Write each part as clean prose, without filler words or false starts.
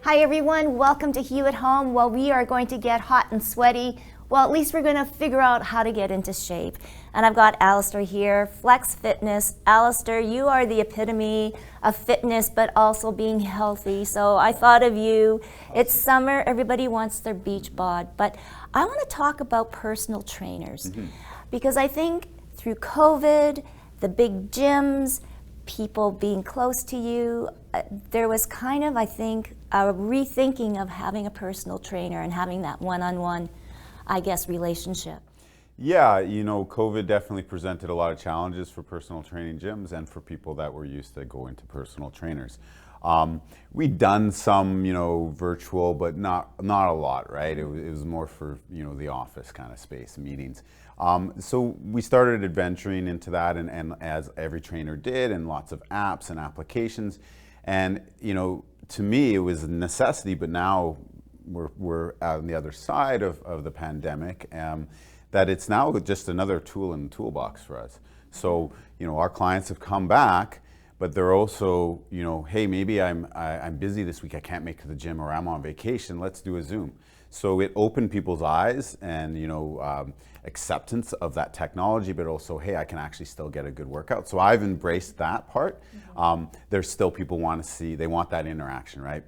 Hi everyone, welcome to Hue at Home. Well, we are going to get hot and sweaty. Well, at least we're going to figure out how to get into shape. And I've got Alistair here, Flex Fitness. Alistair, you are the epitome of fitness, but also being healthy. So I thought of you. It's summer, everybody wants their beach bod, but I want to talk about personal trainers because I think through COVID, the big gyms, people being close to you, there was kind of, I think, a rethinking of having a personal trainer and having that one-on-one, I guess, relationship. Yeah, you know, COVID definitely presented a lot of challenges for personal training gyms and for people that were used to going to personal trainers. We'd done some, you know, virtual, but not a lot, right? It was more for, you know, the office kind of space, meetings. So we started adventuring into that, and as every trainer did, and lots of apps and applications. And, you know, to me, it was a necessity, but now we're on the other side of the pandemic, that it's now just another tool in the toolbox for us. So, you know, our clients have come back, but they're also, you know, hey, maybe I'm busy this week, I can't make it to the gym, or I'm on vacation, let's do a Zoom. So it opened people's eyes and, you know, acceptance of that technology, but also, hey, I can actually still get a good workout. So I've embraced that part. There's still people they want that interaction, right?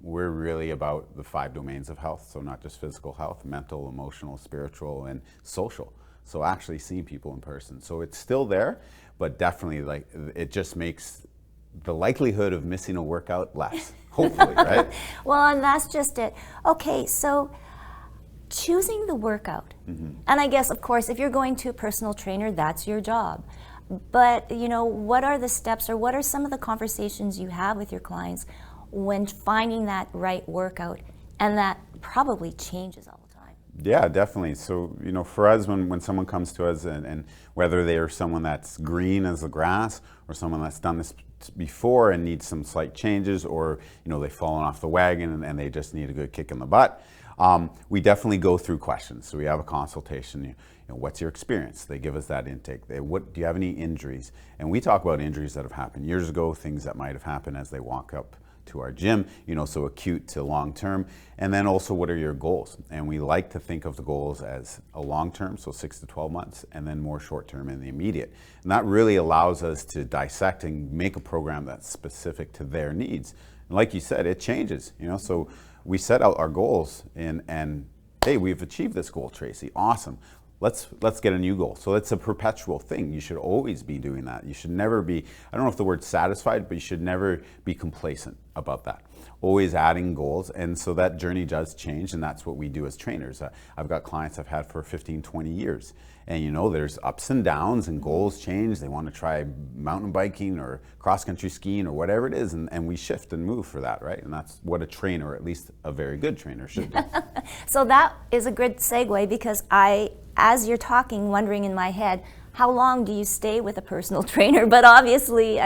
We're really about the 5 domains of health, so not just physical health, mental, emotional, spiritual, and social. So actually seeing people in person. So it's still there, but definitely like it just makes the likelihood of missing a workout less, hopefully, right? Well, and that's just it. Okay, so choosing the workout. And I guess, of course, if you're going to a personal trainer, that's your job. But, you know, what are the steps or what are some of the conversations you have with your clients when finding that right workout? And that probably changes all the time. Yeah, definitely. So, you know, for us, when someone comes to us and whether they are someone that's green as the grass or someone that's done this before and needs some slight changes, or, you know, they've fallen off the wagon and they just need a good kick in the butt, we definitely go through questions. So we have a consultation. You know, what's your experience? They give us that intake. Do you have any injuries? And we talk about injuries that have happened years ago, things that might have happened as they walk up to our gym, you know, so acute to long term. And then also, what are your goals? And we like to think of the goals as a long term, so 6 to 12 months, and then more short term in the immediate. And that really allows us to dissect and make a program that's specific to their needs. And like you said, it changes, you know, so we set out our goals and hey, we've achieved this goal, Tracy, awesome. Let's get a new goal. So it's a perpetual thing. You should always be doing that. You should never be, I don't know if the word's satisfied, but you should never be complacent about that. Always adding goals. And so that journey does change, and that's what we do as trainers. I've got clients I've had for 15, 20 years. And you know, there's ups and downs and goals change. They want to try mountain biking or cross-country skiing or whatever it is, and we shift and move for that, right? And that's what a trainer, or at least a very good trainer, should do. So that is a good segue, because as you're talking, wondering in my head, how long do you stay with a personal trainer? But obviously,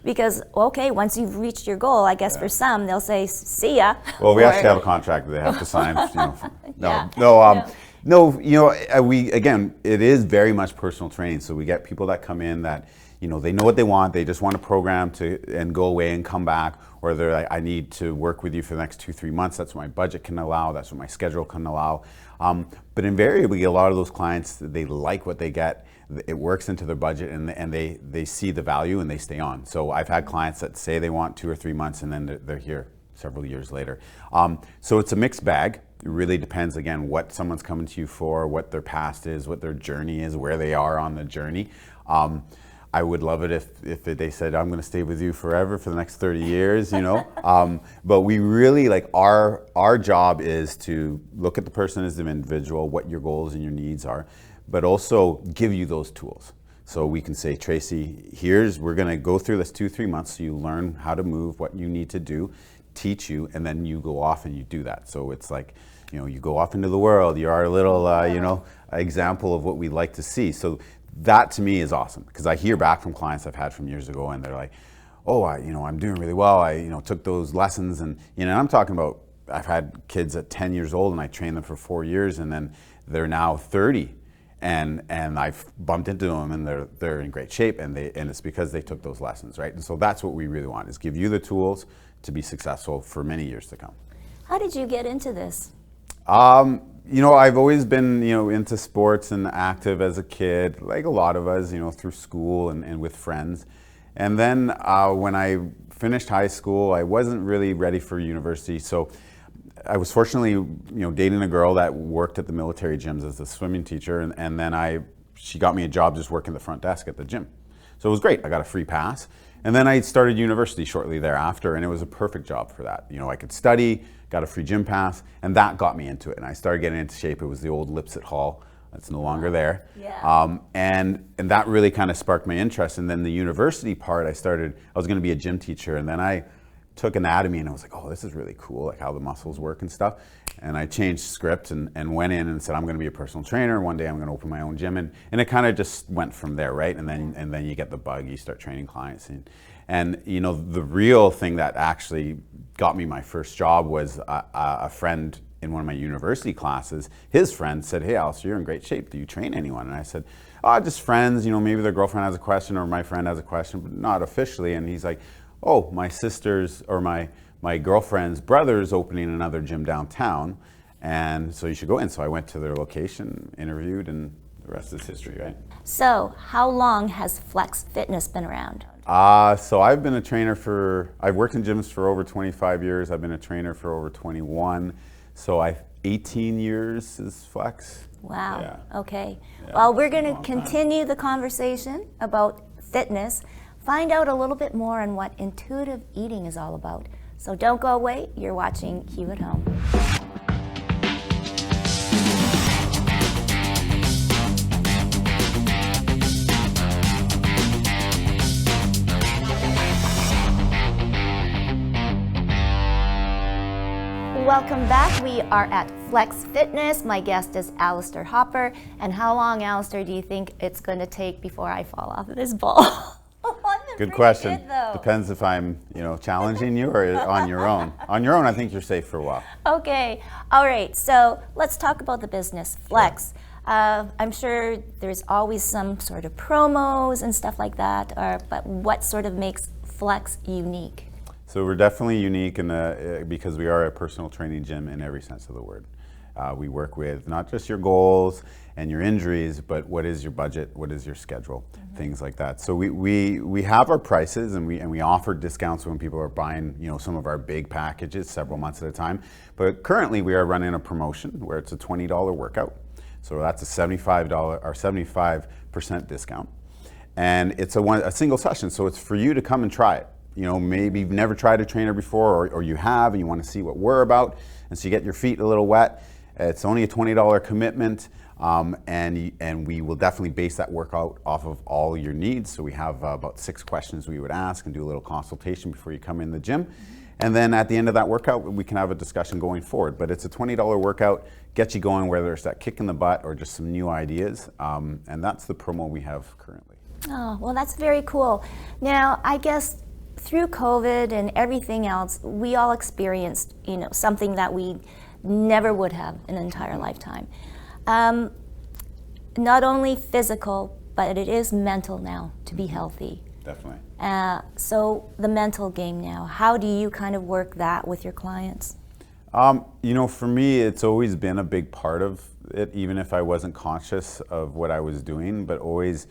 because, okay, once you've reached your goal, I guess for some, they'll say, see ya. Well, we actually have a contract that they have to sign. You know. No, you know, again, it is very much personal training. So we get people that come in that, you know, they know what they want. They just want a program and go away and come back. Or they're like, I need to work with you for the next 2-3 months. That's what my budget can allow. That's what my schedule can allow. But invariably, a lot of those clients, they like what they get. It works into their budget, and they see the value and they stay on. So I've had clients that say they want 2 or 3 months, and then they're here several years later. So it's a mixed bag. It really depends, again, what someone's coming to you for, what their past is, what their journey is, where they are on the journey. I would love it if they said, I'm going to stay with you forever for the next 30 years, you know. But we really, like, our job is to look at the person as an individual, what your goals and your needs are, but also give you those tools. So we can say, Tracy, we're going to go through this 2-3 months so you learn how to move, what you need to do, teach you, and then you go off and you do that. So it's like, you know, you go off into the world. You're our little, you know, example of what we like to see. So that to me is awesome, because I hear back from clients I've had from years ago, and they're like, oh, you know, I'm doing really well. I, you know, took those lessons, and, you know, I'm talking about, I've had kids at 10 years old and I trained them for 4 years, and then they're now 30. and I've bumped into them, and they're in great shape, and it's because they took those lessons, right? And so that's what we really want, is give you the tools to be successful for many years to come. How did you get into this? I've always been, into sports and active as a kid, like a lot of us, through school and with friends. And then when I finished high school, I wasn't really ready for university. So I was fortunately, dating a girl that worked at the military gyms as a swimming teacher. And then she got me a job just working the front desk at the gym. So it was great. I got a free pass. And then I started university shortly thereafter, and it was a perfect job for that. I could study, got a free gym pass, and that got me into it. And I started getting into shape. It was the old Lipset Hall. That's no longer there. Yeah. And that really kind of sparked my interest. And then the university part, I was going to be a gym teacher, and then I took anatomy, and I was like, oh, this is really cool, like how the muscles work and stuff. And I changed script and went in and said, I'm going to be a personal trainer. One day I'm going to open my own gym. And it kind of just went from there, right? And then you get the bug, you start training clients. And the real thing that actually got me my first job was a friend in one of my university classes. His friend said, hey, Alistair, you're in great shape. Do you train anyone? And I said, oh, just friends. Maybe their girlfriend has a question or my friend has a question, but not officially. And he's like, oh, my sister's or my girlfriend's brother's opening another gym downtown, and so you should go in. So I went to their location, interviewed, and the rest is history, right? So how long has Flex Fitness been around? So I've been a trainer I've worked in gyms for over 25 years. I've been a trainer for over 21. So 18 years is Flex. Wow, Yeah. Okay. Yeah, Well, we're going long to time. continue the conversation about fitness, find out a little bit more on what intuitive eating is all about. So don't go away, you're watching Hue at Home. Welcome back. We are at Flex Fitness. My guest is Alistair Hopper. And how long, Alistair, do you think it's going to take before I fall off of this ball? Good question. Depends if I'm, challenging you or on your own. On your own, I think you're safe for a while. Okay. All right. So let's talk about the business, Flex. I'm sure there's always some sort of promos and stuff like that, but what sort of makes Flex unique? So we're definitely unique because we are a personal training gym in every sense of the word. We work with not just your goals and your injuries, but what is your budget, what is your schedule, things like that. So we have our prices, and we offer discounts when people are buying some of our big packages several months at a time. But currently we are running a promotion where it's a $20 workout. So that's a $75 or 75% discount, and it's a single session. So it's for you to come and try it. Maybe you've never tried a trainer before, or you have, and you want to see what we're about, and so you get your feet a little wet. It's only a $20 commitment, and we will definitely base that workout off of all your needs. So we have about 6 questions we would ask and do a little consultation before you come in the gym. And then at the end of that workout, we can have a discussion going forward. But it's a $20 workout, get you going, whether it's that kick in the butt or just some new ideas. And that's the promo we have currently. Oh, well, that's very cool. Now, I guess through COVID and everything else, we all experienced, something that we never would have in an entire lifetime. Not only physical, but it is mental now to be healthy. Definitely. So the mental game now, how do you kind of work that with your clients? For me, it's always been a big part of it, even if I wasn't conscious of what I was doing, but always,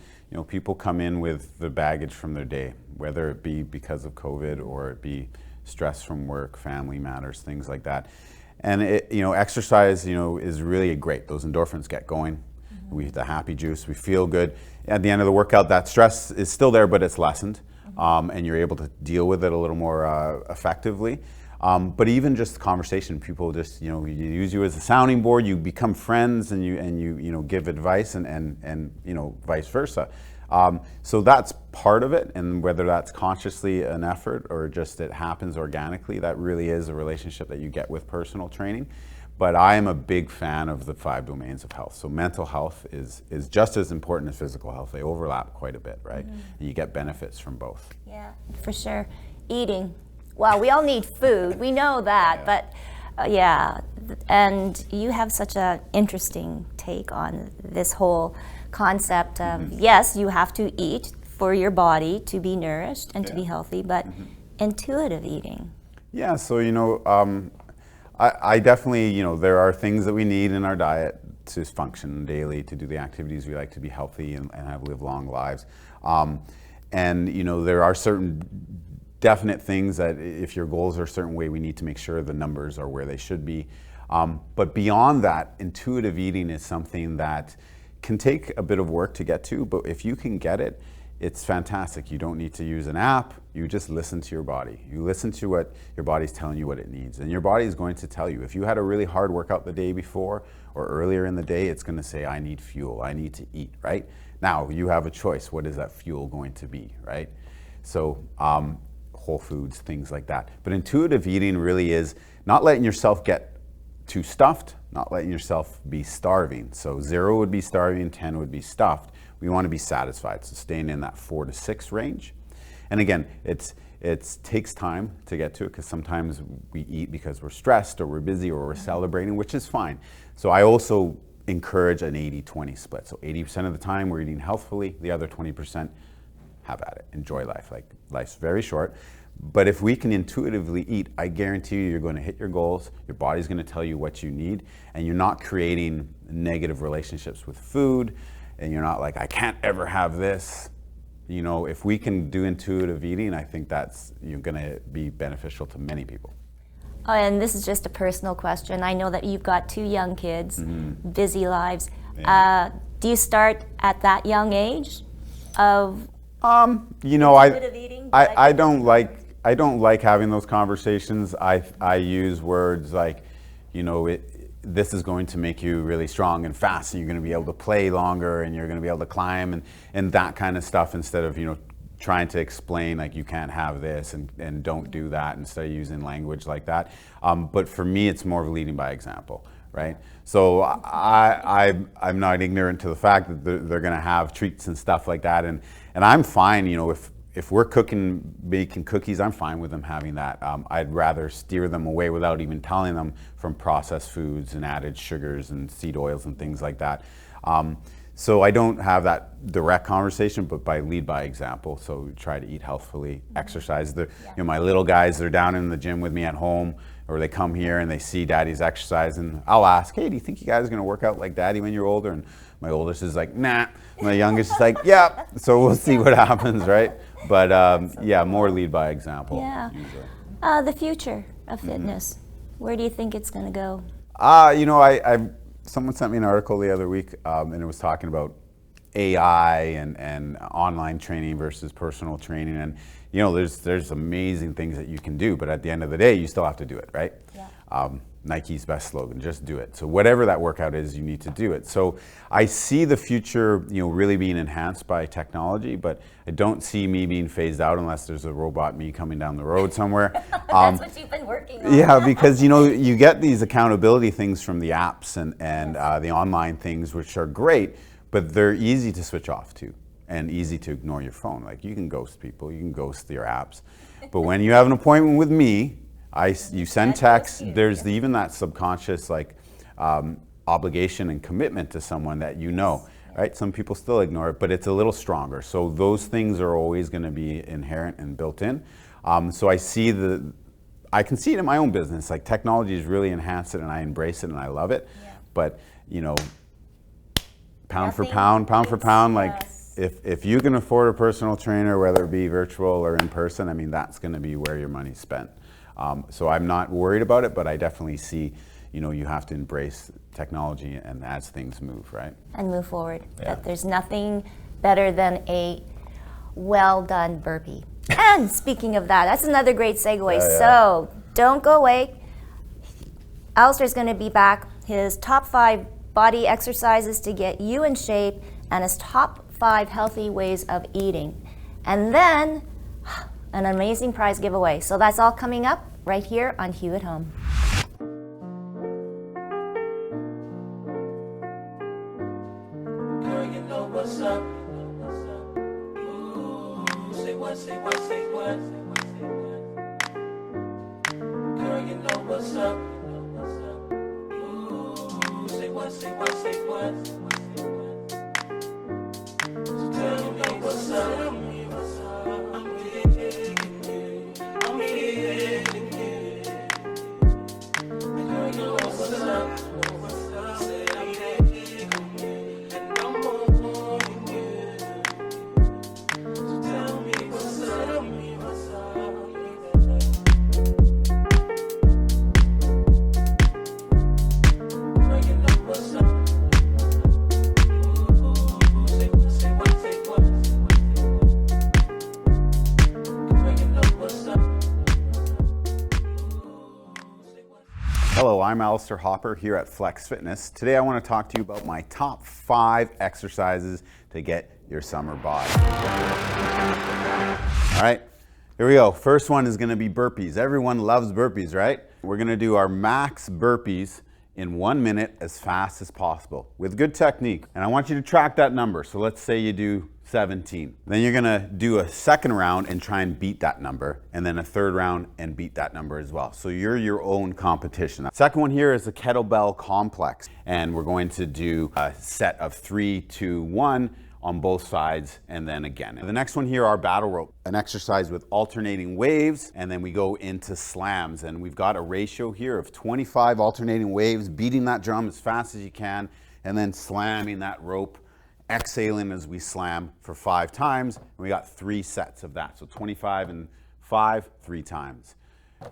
people come in with the baggage from their day, whether it be because of COVID or it be stress from work, family matters, things like that. And exercise, is really great. Those endorphins get going. We the happy juice, we feel good. At the end of the workout, that stress is still there, but it's lessened, and you're able to deal with it a little more effectively. But even just the conversation, people just you use you as a sounding board. You become friends, and you give advice, and vice versa. So that's part of it, and whether that's consciously an effort or just it happens organically, that really is a relationship that you get with personal training. But I am a big fan of the 5 domains of health. So mental health is just as important as physical health. They overlap quite a bit, right? And you get benefits from both. Yeah, for sure. Eating. Well, we all need food. We know that. Yeah. Yeah, and you have such an interesting take on this whole concept of, yes, you have to eat for your body to be nourished and to be healthy, but intuitive eating. Yeah, so I definitely, there are things that we need in our diet to function daily, to do the activities we like, to be healthy and live long lives. And there are certain definite things that if your goals are a certain way, we need to make sure the numbers are where they should be. But beyond that, intuitive eating is something that can take a bit of work to get to, but if you can get it, it's fantastic. You don't need to use an app. You just listen to your body. You listen to what your body's telling you what it needs. And your body is going to tell you. If you had a really hard workout the day before or earlier in the day, it's going to say, I need fuel. I need to eat, right? Now, you have a choice. What is that fuel going to be, right? So, whole foods, things like that. But intuitive eating really is not letting yourself get too stuffed, not letting yourself be starving. So 0 would be starving, 10 would be stuffed. We want to be satisfied, so staying in that 4 to 6 range. And again, it takes time to get to it because sometimes we eat because we're stressed or we're busy or we're celebrating, which is fine. So I also encourage an 80-20 split. So 80% of the time we're eating healthfully, the other 20% have at it. Enjoy life. Like, life's very short. But if we can intuitively eat, I guarantee you're going to hit your goals. Your body's going to tell you what you need, and you're not creating negative relationships with food, and you're not like, I can't ever have this. If we can do intuitive eating, I think that's going to be beneficial to many people. Oh, and this is just a personal question. I know that you've got 2 young kids, busy lives. Yeah. Do you start at that young age of intuitive eating? I don't like having those conversations. I use words like, this is going to make you really strong and fast, and you're going to be able to play longer, and you're going to be able to climb and that kind of stuff, instead of trying to explain like you can't have this and don't do that, instead of using language like that. But for me, it's more of leading by example, right? So I'm not ignorant to the fact that they're going to have treats and stuff like that, and I'm fine. If we're baking cookies, I'm fine with them having that. I'd rather steer them away without even telling them from processed foods and added sugars and seed oils and things like that. So I don't have that direct conversation, but lead by example. So try to eat healthfully, exercise. My little guys, they're down in the gym with me at home, or they come here and they see daddy's exercising. I'll ask, hey, do you think you guys are going to work out like daddy when you're older? And my oldest is like, nah. My youngest is like, yeah. So we'll see what happens, right? But more lead by example. Yeah. The future of fitness. Where do you think it's going to go? Someone sent me an article the other week, and it was talking about AI and online training versus personal training. And there's amazing things that you can do, but at the end of the day, you still have to do it, right? Yeah. Nike's best slogan, just do it. So whatever that workout is, you need to do it. So I see the future, really being enhanced by technology, but I don't see me being phased out unless there's a robot me coming down the road somewhere. That's what you've been working on. Yeah, because you get these accountability things from the apps and the online things, which are great, but they're easy to switch off to and easy to ignore your phone. Like, you can ghost people, you can ghost your apps, but when you have an appointment with me, you send texts. There's even that subconscious obligation and commitment to someone that right? Some people still ignore it, but it's a little stronger. So those things are always going to be inherent and built in. So I can see it in my own business. Like, technology has really enhanced it, and I embrace it and I love it. Yeah. But pound for pound, like, if you can afford a personal trainer, whether it be virtual or in person, I mean, that's going to be where your money's spent. So I'm not worried about it, but I definitely see, you have to embrace technology and as things move, right? And move forward. Yeah. That there's nothing better than a well done burpee. And speaking of that, that's another great segue. Yeah. So don't go away. Alistair's going to be back. His top 5 body exercises to get you in shape, and his top 5 healthy ways of eating. And then an amazing prize giveaway. So that's all coming up right here on Hue at Home. Girl, you know what's up. Ooh, say what, say what, say what. Girl, you know what's up. I'm Alistair Hopper here at Flex Fitness. Today I want to talk to you about my top 5 exercises to get your summer bod. All right, here we go. First one is going to be burpees. Everyone loves burpees, right? We're going to do our max burpees in 1 minute as fast as possible with good technique. And I want you to track that number. So let's say you do 17. Then you're gonna do a second round and try and beat that number, and then a third round and beat that number as well. So you're your own competition. The second one here is a kettlebell complex, and we're going to do a set of 3, 2, 1 on both sides, and then again. The next one here, our battle rope, an exercise with alternating waves, and then we go into slams, and we've got a ratio here of 25 alternating waves, beating that drum as fast as you can, and then slamming that rope, exhaling as we slam for 5 times, and we got 3 sets of that. So 25 and 5, 3 times.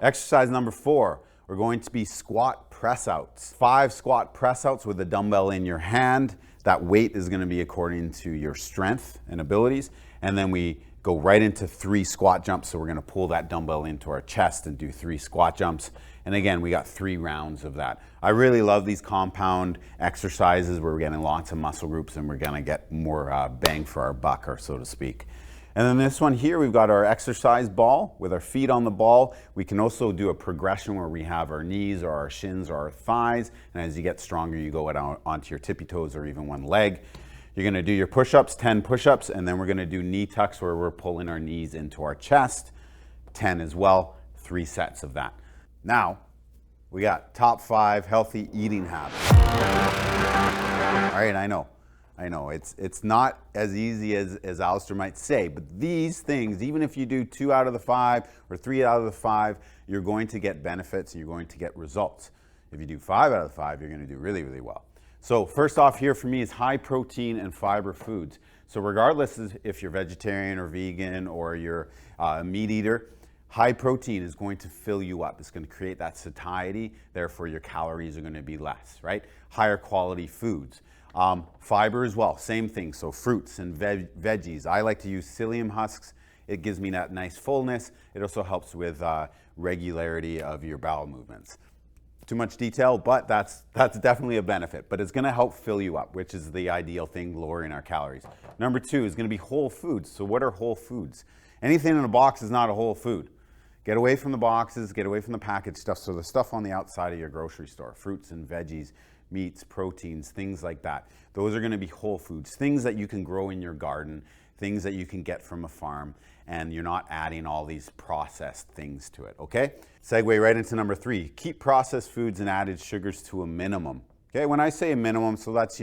Exercise number 4, we're going to be squat press outs. 5 squat press outs with a dumbbell in your hand. That weight is going to be according to your strength and abilities. And then we go right into 3 squat jumps. So we're going to pull that dumbbell into our chest and do 3 squat jumps. And again, we got 3 rounds of that. I really love these compound exercises where we're getting lots of muscle groups and we're going to get more bang for our buck, or so to speak. And then this one here, we've got our exercise ball with our feet on the ball. We can also do a progression where we have our knees or our shins or our thighs. And as you get stronger, you go onto your tippy toes or even one leg. You're gonna do your push-ups, 10 push-ups, and then we're gonna do knee tucks where we're pulling our knees into our chest, 10 as well, 3 sets of that. Now, we got top 5 healthy eating habits. All right, I know, it's not as easy as Alistair might say, but these things, even if you do 2 out of the 5 or 3 out of the 5, you're going to get benefits and you're going to get results. If you do 5 out of the 5, you're gonna do really, really well. So first off here for me is high protein and fiber foods. So regardless if you're vegetarian or vegan or you're a meat eater, high protein is going to fill you up. It's going to create that satiety, therefore your calories are going to be less, right? Higher quality foods. Fiber as well, same thing. So fruits and veggies. I like to use psyllium husks. It gives me that nice fullness. It also helps with regularity of your bowel movements. Too much detail, but that's definitely a benefit. But it's going to help fill you up, which is the ideal thing, lowering our calories. Number 2 is going to be whole foods. So what are whole foods? Anything in a box is not a whole food. Get away from the boxes, get away from the packaged stuff. So the stuff on the outside of your grocery store, fruits and veggies, meats, proteins, things like that. Those are going to be whole foods, things that you can grow in your garden, things that you can get from a farm, and you're not adding all these processed things to it, okay? Segue right into number 3. Keep processed foods and added sugars to a minimum. Okay, when I say a minimum, so that's,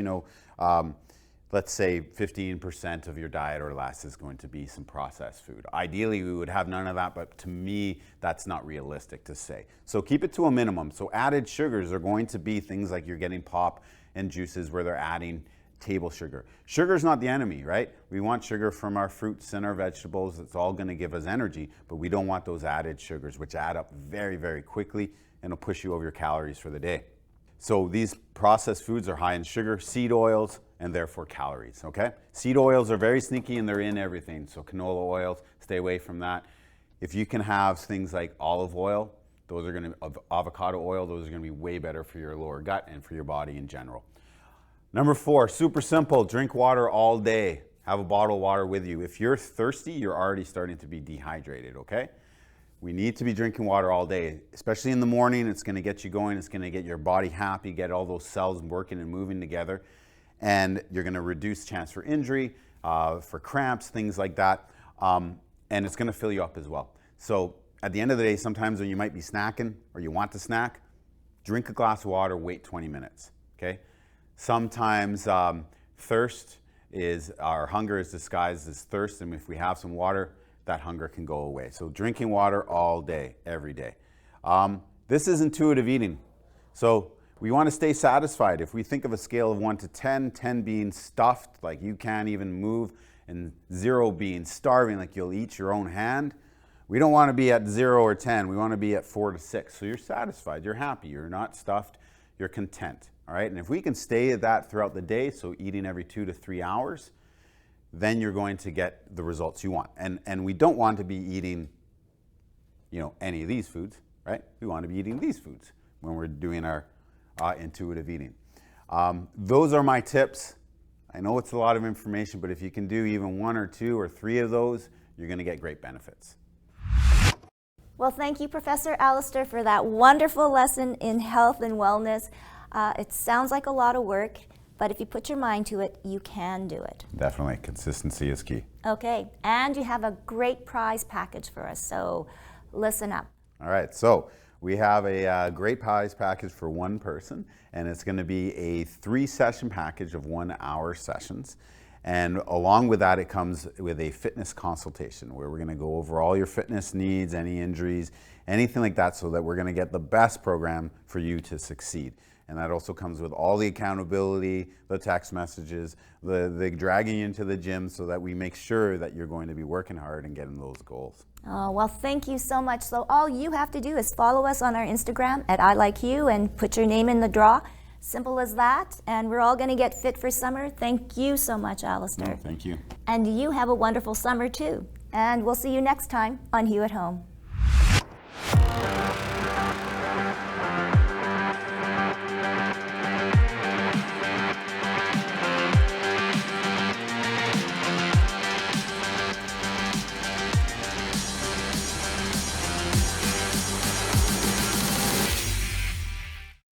let's say 15% of your diet or less is going to be some processed food. Ideally, we would have none of that, but to me, that's not realistic to say. So keep it to a minimum. So added sugars are going to be things like you're getting pop and juices where they're adding table sugar. Sugar is not the enemy, right? We want sugar from our fruits and our vegetables. It's all going to give us energy, but we don't want those added sugars, which add up very, very quickly and will push you over your calories for the day. So these processed foods are high in sugar, seed oils, and therefore calories, okay? Seed oils are very sneaky and they're in everything. So canola oils, stay away from that. If you can have things like olive oil, those are gonna, avocado oil, those are gonna be way better for your lower gut and for your body in general. Number 4, super simple, drink water all day. Have a bottle of water with you. If you're thirsty, you're already starting to be dehydrated, okay? We need to be drinking water all day, especially in the morning. It's going to get you going. It's going to get your body happy, get all those cells working and moving together. And you're going to reduce chance for injury, for cramps, things like that. And it's going to fill you up as well. So at the end of the day, sometimes when you might be snacking or you want to snack, drink a glass of water, wait 20 minutes, okay? Sometimes thirst is, our hunger is disguised as thirst. And if we have some water, that hunger can go away. So drinking water all day, every day. This is intuitive eating. So we want to stay satisfied. If we think of a scale of 1 to 10, 10 being stuffed, like you can't even move, and 0 being starving, like you'll eat your own hand, we don't want to be at 0 or 10. We want to be at 4 to 6. So you're satisfied, you're happy, you're not stuffed, you're content. All right, and if we can stay at that throughout the day, so eating every 2 to 3 hours, then you're going to get the results you want. And we don't want to be eating, any of these foods, right? We want to be eating these foods. when we're doing our intuitive eating. Those are my tips. I know it's a lot of information, but if you can do even 1 or 2 or 3 of those, you're going to get great benefits. Well, thank you, Professor Alistair, for that wonderful lesson in health and wellness. It sounds like a lot of work, but if you put your mind to it, you can do it. Definitely. Consistency is key. Okay, and you have a great prize package for us, so listen up. All right, so we have a great prize package for one person, and it's going to be a 3-session package of 1-hour sessions. And along with that, it comes with a fitness consultation where we're going to go over all your fitness needs, any injuries, anything like that, so that we're going to get the best program for you to succeed. And that also comes with all the accountability, the text messages, the dragging you into the gym so that we make sure that you're going to be working hard and getting those goals. Oh, well, thank you so much. So all you have to do is follow us on our Instagram at iLikeHue and put your name in the draw. Simple as that, and we're all going to get fit for summer. Thank you so much, Alistair. Thank you. And you have a wonderful summer too. And we'll see you next time on Hue at Home.